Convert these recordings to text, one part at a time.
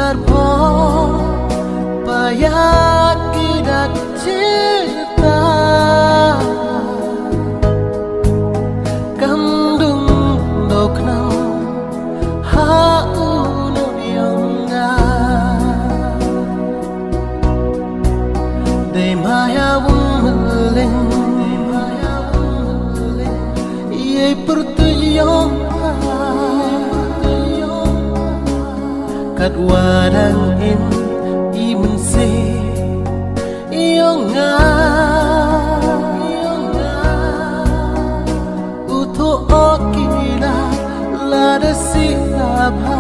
Kular po payakidat cinta Kandung doknang haunu yonga Day maya wumling Iye pertuyong Kat wadang in imun se Iyonga Uto okila Lada silapa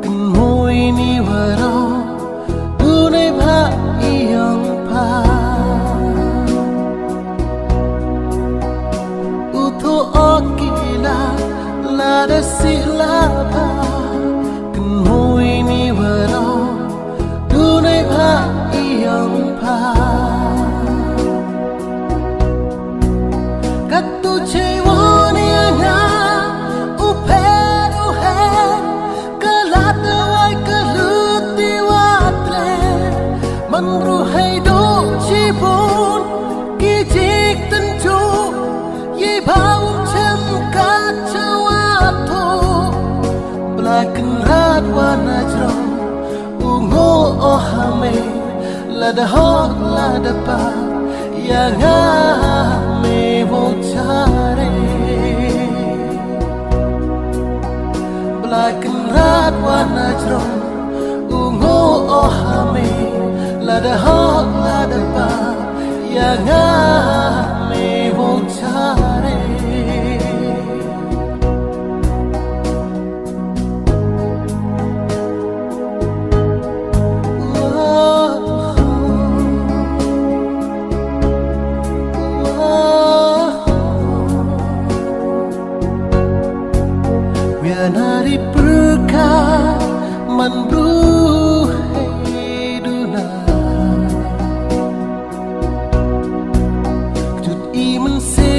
Kemoy ni waro Dunay ba iyong pa Uto okila Lada silapa Kemoy ni waro Dunay ba iyong pa Katu cewon nga Uped uhed Kalataway kaluti watre Manruhay do cibon Kijik tentu Ye bawang cem kacawato Blacken rat wana jrom Ungo ohame Lada hok lada pa Yang ame bocare Blacken rat wana jrom Ungo ohame Lada hok lada pa Yang ame bocare Nari perka manruhay duna Jut iman se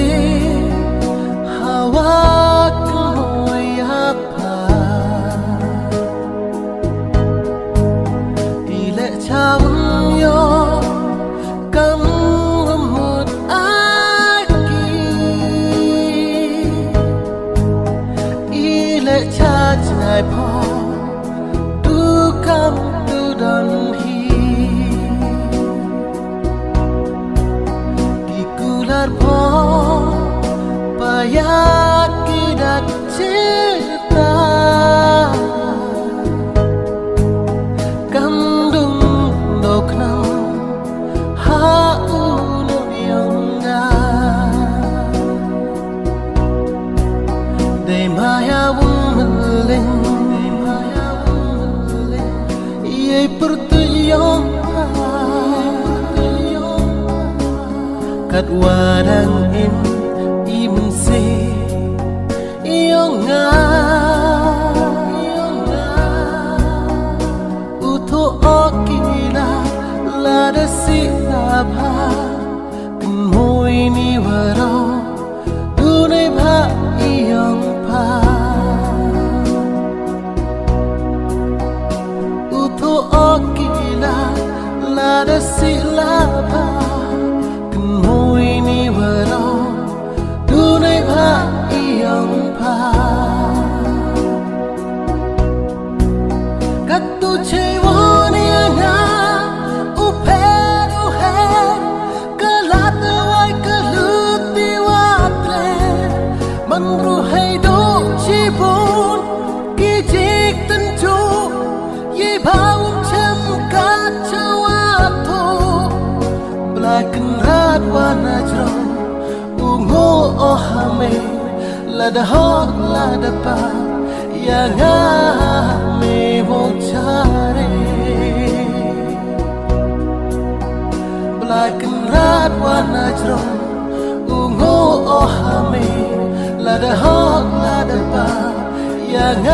hawak moy apa Ile chawang yo kam lemut aki Cha chnai po tu kam tu dan hi Di kular po payakidat cinta Kandung doknang haunu yonga Day maya Iye pertuyong Kat wadang in imun se Iyonga Uto okila Lada silapa Kemoy ni waro Dunay ba iyong pa Okila lada silapa Kemoy ni waro Dunay ba iyong pa Katu cewon nga Uped uhed Kalataway kaluti watre Manruhay do cibon Kijik tentu Ye bawang cem kacawato Blacken rat wana jrom Ungo ohame Lada hok lada pa Yang ame bocare Blacken rat wana jrom Ungo ohame Lada hok lada pa Yang